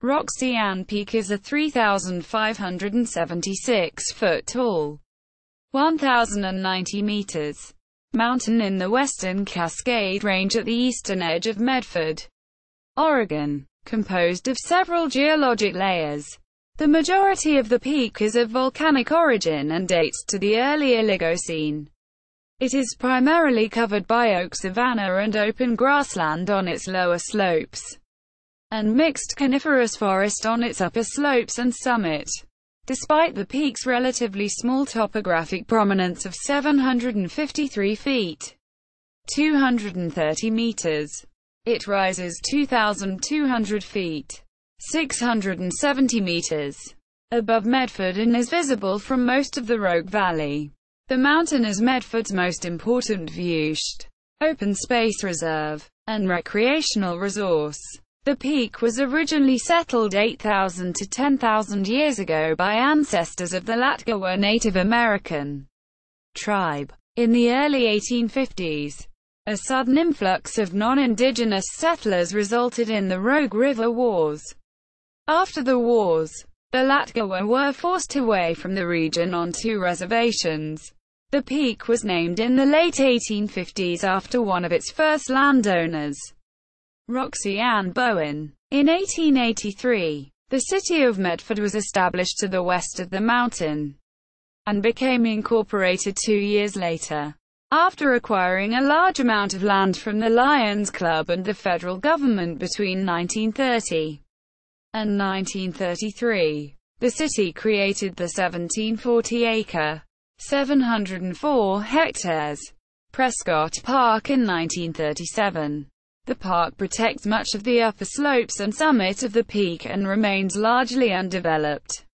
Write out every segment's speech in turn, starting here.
Roxy Ann Peak is a 3,576-foot tall, 1,090 meters mountain in the Western Cascade Range at the eastern edge of Medford, Oregon, composed of several geologic layers. The majority of the peak is of volcanic origin and dates to the early Oligocene. It is primarily covered by oak savanna and open grassland on its lower slopes, and mixed coniferous forest on its upper slopes and summit. Despite the peak's relatively small topographic prominence of 753 feet, 230 meters, it rises 2,200 feet, 670 meters, above Medford and is visible from most of the Rogue Valley. The mountain is Medford's most important viewshed, open space reserve, and recreational resource. The peak was originally settled 8,000 to 10,000 years ago by ancestors of the Latgawa Native American tribe. In the early 1850s, a sudden influx of non-indigenous settlers resulted in the Rogue River Wars. After the wars, the Latgawa were forced away from the region on 2 reservations. The peak was named in the late 1850s after one of its first landowners, Roxy Ann Bowen. In 1883, the city of Medford was established to the west of the mountain, and became incorporated 2 years later, after acquiring a large amount of land from the Lions Club and the federal government between 1930 and 1933. The city created the 1740-acre, 704 hectares, Prescott Park in 1937. The park protects much of the upper slopes and summit of the peak and remains largely undeveloped.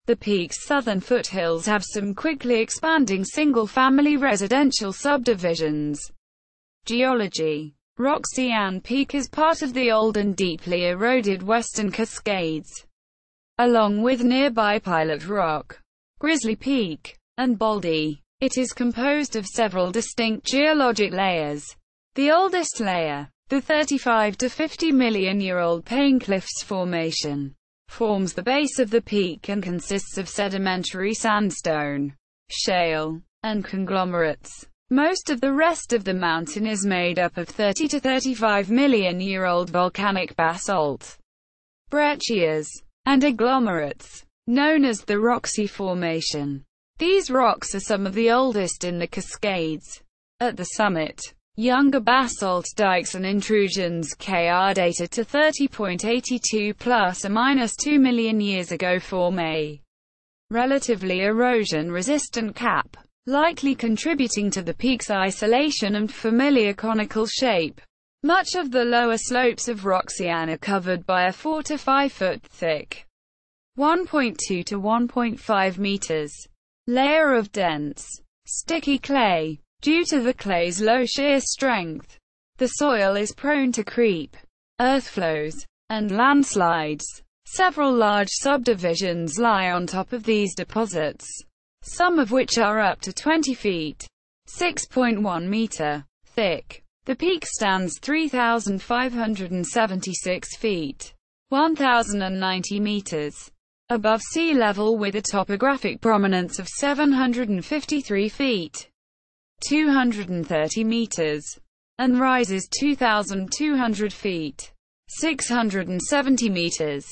The peak's southern foothills have some quickly expanding single-family residential subdivisions. Geology. Roxy Ann Peak is part of the old and deeply eroded Western Cascades, along with nearby Pilot Rock, Grizzly Peak, and Baldy. It is composed of several distinct geologic layers. The oldest layer, the 35 to 50 million-year-old Pine Cliffs Formation, forms the base of the peak and consists of sedimentary sandstone, shale, and conglomerates. Most of the rest of the mountain is made up of 30 to 35 million-year-old volcanic basalt, breccias, and agglomerates, known as the Roxy Formation. These rocks are some of the oldest in the Cascades. At the summit, younger basalt dikes and intrusions are dated to 30.82 plus or minus 2 million years ago form a relatively erosion-resistant cap, likely contributing to the peak's isolation and familiar conical shape. Much of the lower slopes of Roxy Ann are covered by a 4 to 5 foot thick, 1.2 to 1.5 meters, layer of dense, sticky clay. Due to the clay's low shear strength, the soil is prone to creep, earth flows, and landslides. Several large subdivisions lie on top of these deposits, some of which are up to 20 feet, 6.1 meter, thick. The peak stands 3,576 feet, 1,090 meters, above sea level with a topographic prominence of 753 feet, 230 meters, and rises 2,200 feet, 670 meters,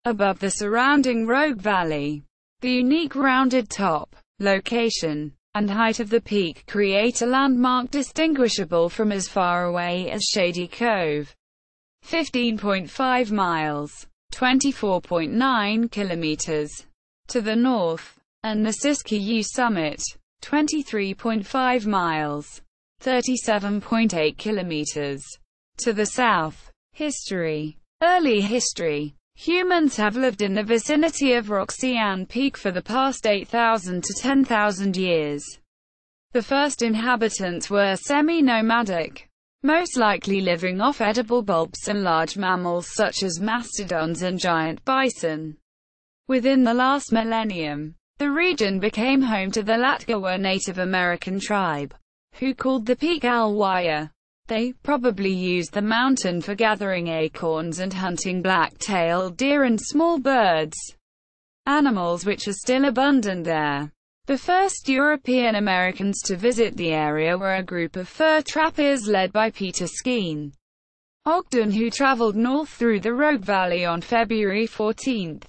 above the surrounding Rogue Valley. The unique rounded top, location, and height of the peak create a landmark distinguishable from as far away as Shady Cove, 15.5 miles, 24.9 kilometers, to the north, and the Siskiyou summit, 23.5 miles, 37.8 kilometers, to the south. History. Early history. Humans have lived in the vicinity of Roxy Ann Peak for the past 8,000 to 10,000 years. The first inhabitants were semi-nomadic, most likely living off edible bulbs and large mammals such as mastodons and giant bison. Within the last millennium, the region became home to the Latgawa Native American tribe, who called the peak Alwaya. They probably used the mountain for gathering acorns and hunting black-tailed deer and small birds, animals which are still abundant there. The first European Americans to visit the area were a group of fur trappers led by Peter Skene Ogden, who traveled north through the Rogue Valley on February 14,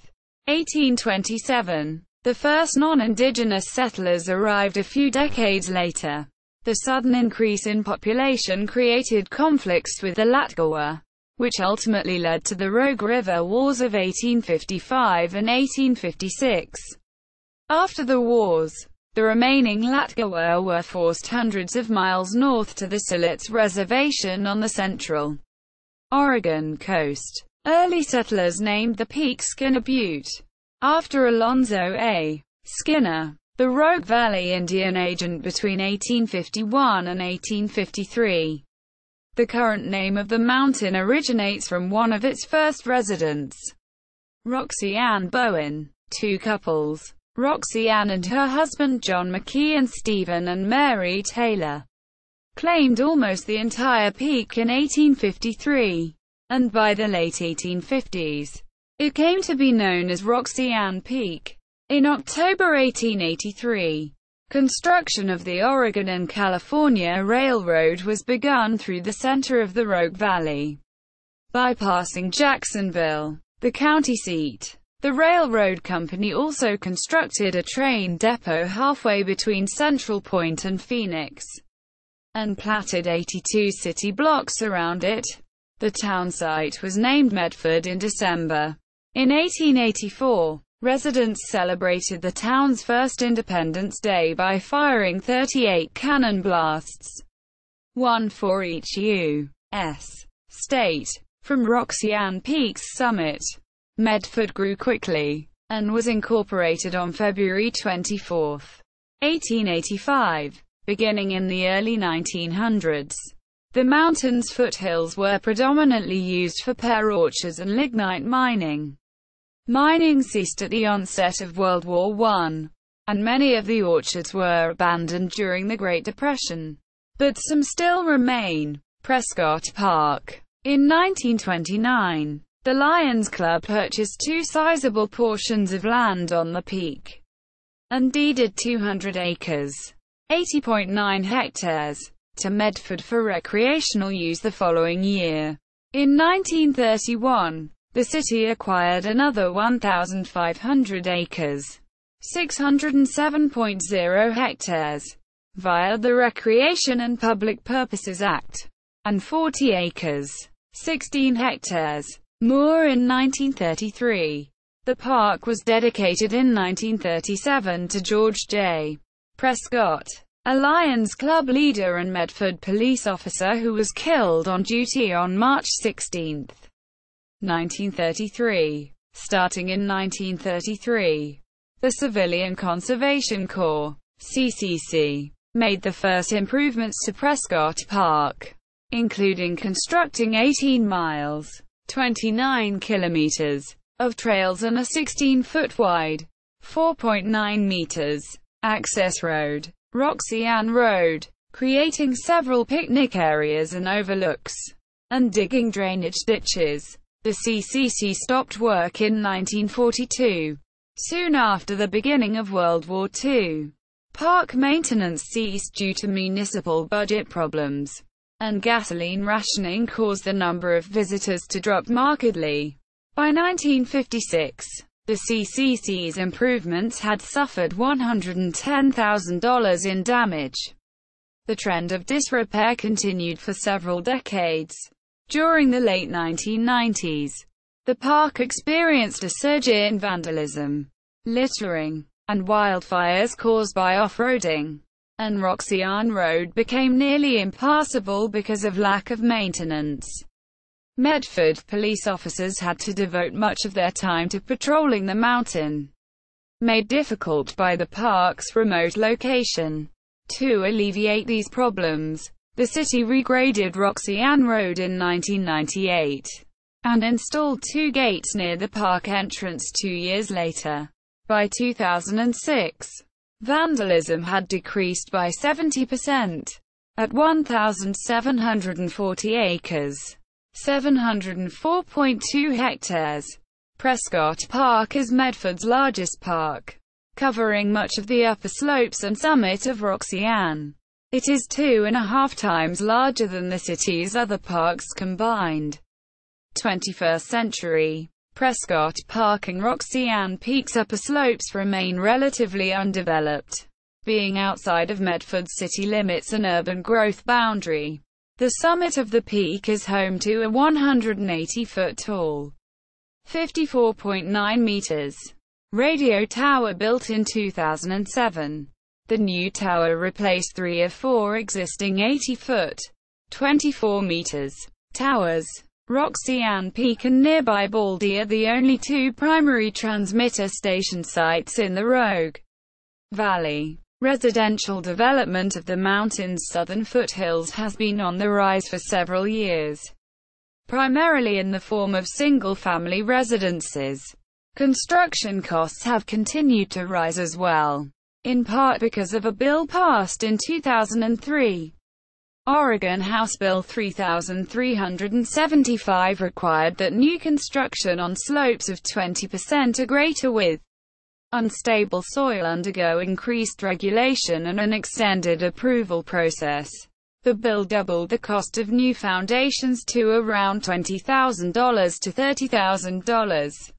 1827. The first non-indigenous settlers arrived a few decades later. The sudden increase in population created conflicts with the Latgawa, which ultimately led to the Rogue River Wars of 1855 and 1856. After the wars, the remaining Latgawa were forced hundreds of miles north to the Silets Reservation on the central Oregon coast. Early settlers named the peak Skinner Butte, after Alonzo A. Skinner, the Rogue Valley Indian agent between 1851 and 1853. The current name of the mountain originates from one of its first residents, Roxy Ann Bowen. Two couples, Roxy Ann and her husband John McKee and Stephen and Mary Taylor, claimed almost the entire peak in 1853, and by the late 1850s, it came to be known as Roxy Ann Peak. In October 1883, construction of the Oregon and California Railroad was begun through the center of the Rogue Valley, bypassing Jacksonville, the county seat. The railroad company also constructed a train depot halfway between Central Point and Phoenix, and platted 82 city blocks around it. The town site was named Medford in December. In 1884, residents celebrated the town's first Independence Day by firing 38 cannon blasts, one for each U.S. state. From Roxy Ann Peak's summit, Medford grew quickly, and was incorporated on February 24, 1885. Beginning in the early 1900s, the mountain's foothills were predominantly used for pear orchards and lignite mining. Mining ceased at the onset of World War I, and many of the orchards were abandoned during the Great Depression. But some still remain. Prescott Park. In 1929, the Lions Club purchased two sizable portions of land on the peak, and deeded 200 acres, 80.9 hectares, to Medford for recreational use the following year. In 1931, the city acquired another 1,500 acres, 607.0 hectares, via the Recreation and Public Purposes Act, and 40 acres, 16 hectares, more in 1933. The park was dedicated in 1937 to George J. Prescott, a Lions Club leader and Medford police officer who was killed on duty on March 16, 1933. Starting in 1933, the Civilian Conservation Corps, CCC, made the first improvements to Prescott Park, including constructing 18 miles, 29 kilometers, of trails and a 16-foot wide, 4.9 meters, access road, Roxy Ann Road, creating several picnic areas and overlooks, and digging drainage ditches. The CCC stopped work in 1942, soon after the beginning of World War II. Park maintenance ceased due to municipal budget problems, and gasoline rationing caused the number of visitors to drop markedly. By 1956, the CCC's improvements had suffered $110,000 in damage. The trend of disrepair continued for several decades. During the late 1990s, the park experienced a surge in vandalism, littering, and wildfires caused by off-roading, and Roxy Ann Road became nearly impassable because of lack of maintenance. Medford police officers had to devote much of their time to patrolling the mountain, made difficult by the park's remote location. To alleviate these problems, the city regraded Roxy Ann Road in 1998, and installed two gates near the park entrance 2 years later. By 2006, vandalism had decreased by 70%. at 1,740 acres, 704.2 hectares. Prescott Park is Medford's largest park, covering much of the upper slopes and summit of Roxy Ann. It is 2.5 times larger than the city's other parks combined. 21st century. Prescott Park and Roxy Ann Peak's upper slopes remain relatively undeveloped, being outside of Medford's city limits and urban growth boundary. The summit of the peak is home to a 180-foot-tall, 54.9 meters, radio tower built in 2007. The new tower replaced 3 of 4 existing 80-foot, 24 meters, towers. Roxy Ann Peak and nearby Baldy are the only 2 primary transmitter station sites in the Rogue Valley. Residential development of the mountain's southern foothills has been on the rise for several years, primarily in the form of single-family residences. Construction costs have continued to rise as well, in part because of a bill passed in 2003. Oregon House Bill 3375 required that new construction on slopes of 20% or greater with unstable soil undergo increased regulation and an extended approval process. The bill doubled the cost of new foundations to around $20,000 to $30,000,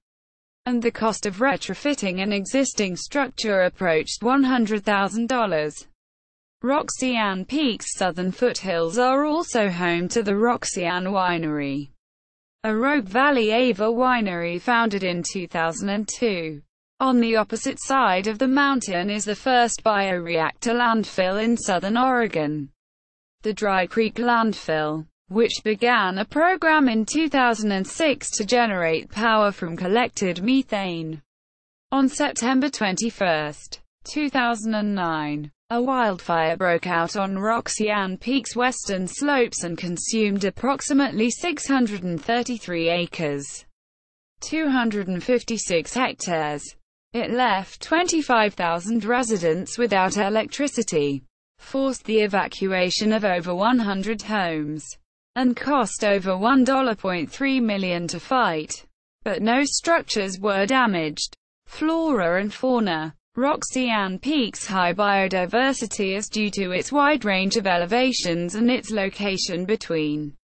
and the cost of retrofitting an existing structure approached $100,000. Roxy Ann Peak's southern foothills are also home to the Roxy Ann Winery, a Rogue Valley Ava winery founded in 2002. On the opposite side of the mountain is the first bioreactor landfill in southern Oregon, the Dry Creek Landfill, which began a program in 2006 to generate power from collected methane. On September 21, 2009, a wildfire broke out on Roxy Ann Peak's western slopes and consumed approximately 633 acres, 256 hectares. It left 25,000 residents without electricity, forced the evacuation of over 100 homes, and cost over $1.3 million to fight. But no structures were damaged. Flora and fauna. Roxy Ann Peak's high biodiversity is due to its wide range of elevations and its location between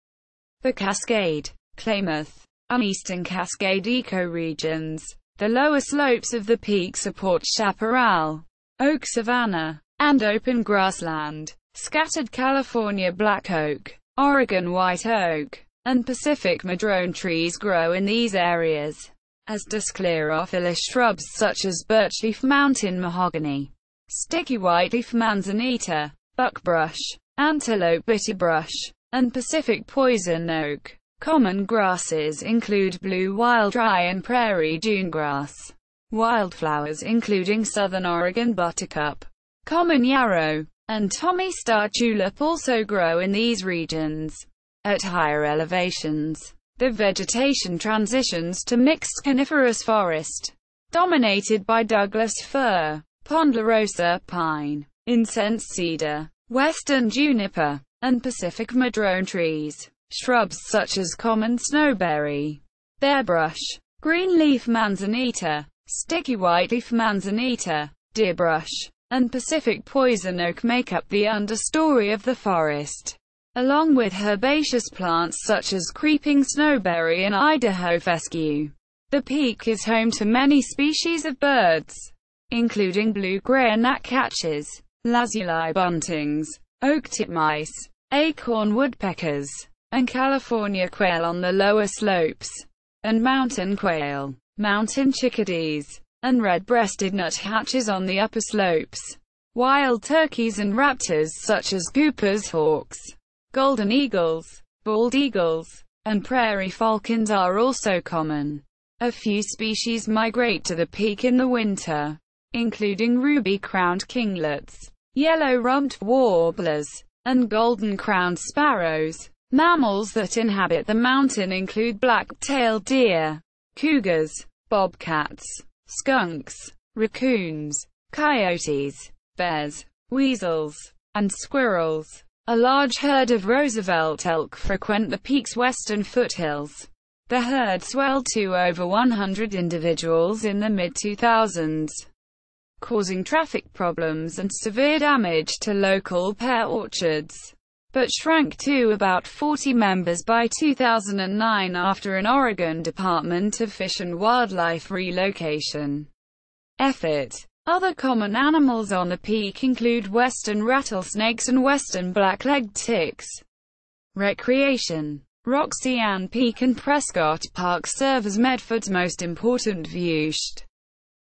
the Cascade, Klamath, and Eastern Cascade ecoregions. The lower slopes of the peak support chaparral, oak savanna, and open grassland. Scattered California black oak, Oregon white oak, and Pacific madrone trees grow in these areas, as do sclerophyllous shrubs such as birchleaf mountain mahogany, sticky whiteleaf manzanita, buckbrush, antelope bitterbrush, and Pacific poison oak. Common grasses include blue wildrye and prairie dunegrass. Wildflowers including southern Oregon buttercup, common yarrow, and Tommy star tulip also grow in these regions. At higher elevations, the vegetation transitions to mixed coniferous forest, dominated by Douglas fir, ponderosa pine, incense cedar, western juniper, and Pacific madrone trees. Shrubs such as common snowberry, bearbrush, greenleaf manzanita, sticky whiteleaf manzanita, deerbrush, and Pacific poison oak make up the understory of the forest, along with herbaceous plants such as creeping snowberry and Idaho fescue. The peak is home to many species of birds, including blue-gray gnatcatchers, lazuli buntings, oak titmice, acorn woodpeckers, and California quail on the lower slopes, and mountain quail, mountain chickadees, and red-breasted nuthatches on the upper slopes. Wild turkeys and raptors such as Cooper's hawks, golden eagles, bald eagles, and prairie falcons are also common. A few species migrate to the peak in the winter, including ruby-crowned kinglets, yellow-rumped warblers, and golden-crowned sparrows. Mammals that inhabit the mountain include black-tailed deer, cougars, bobcats, skunks, raccoons, coyotes, bears, weasels, and squirrels. A large herd of Roosevelt elk frequent the peak's western foothills. The herd swelled to over 100 individuals in the mid-2000s, causing traffic problems and severe damage to local pear orchards, but shrank to about 40 members by 2009 after an Oregon Department of Fish and Wildlife relocation effort. Other common animals on the peak include western rattlesnakes and western black-legged ticks. Recreation. Roxy Ann Peak and Prescott Park serve as Medford's most important viewshed,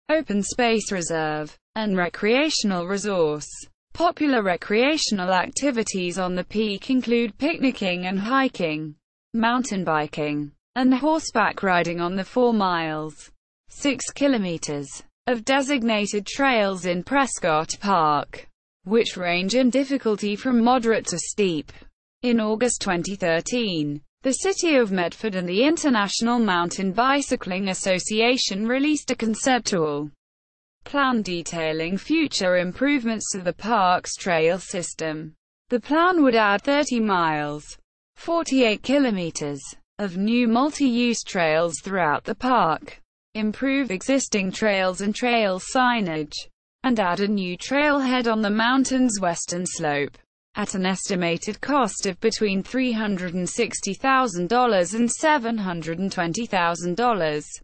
open space reserve, and recreational resource. Popular recreational activities on the peak include picnicking and hiking, mountain biking, and horseback riding on the 4 miles, 6 kilometers, of designated trails in Prescott Park, which range in difficulty from moderate to steep. In August 2013, the City of Medford and the International Mountain Bicycling Association released a conceptual plan detailing future improvements to the park's trail system. The plan would add 30 miles, 48 kilometers, of new multi-use trails throughout the park, improve existing trails and trail signage, and add a new trailhead on the mountain's western slope, at an estimated cost of between $360,000 and $720,000.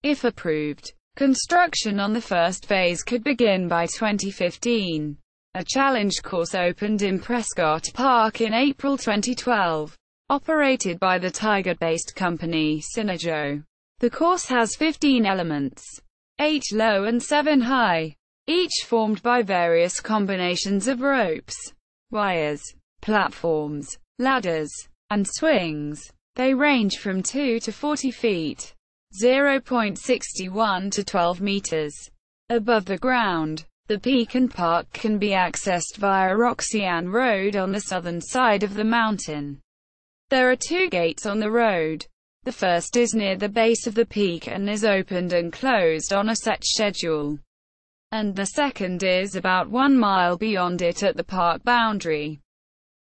If approved, construction on the first phase could begin by 2015. A challenge course opened in Prescott Park in April 2012, operated by the Tiger-based company Synergo. The course has 15 elements, 8 low and 7 high, each formed by various combinations of ropes, wires, platforms, ladders, and swings. They range from 2 to 40 feet, 0.61 to 12 meters, above the ground. The peak and park can be accessed via Roxy Ann Road on the southern side of the mountain. There are 2 gates on the road. The first is near the base of the peak and is opened and closed on a set schedule, and the second is about 1 mile beyond it at the park boundary,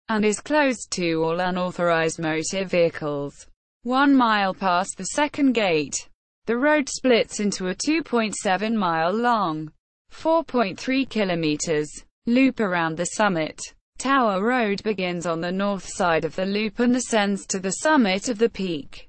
and is closed to all unauthorized motor vehicles. 1 mile past the second gate, the road splits into a 2.7-mile long, 4.3 kilometers, loop around the summit. Tower Road begins on the north side of the loop and ascends to the summit of the peak.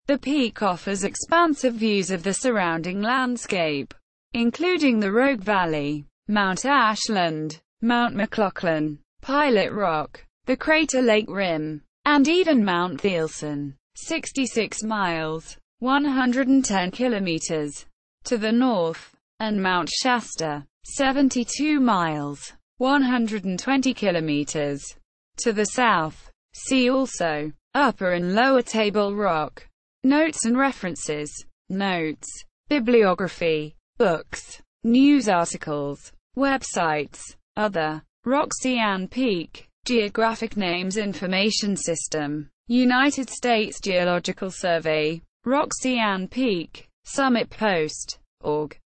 The peak offers expansive views of the surrounding landscape, including the Rogue Valley, Mount Ashland, Mount McLaughlin, Pilot Rock, the Crater Lake Rim, and even Mount Thielsen, 66 miles, 110 kilometers, to the north, and Mount Shasta, 72 miles, 120 kilometers, to the south. See also, Upper and Lower Table Rock. Notes and references. Notes. Bibliography. Books. News articles. Websites. Other. Roxy Ann Peak. Geographic Names Information System. United States Geological Survey. Roxy Ann Peak. Summit Post. Org.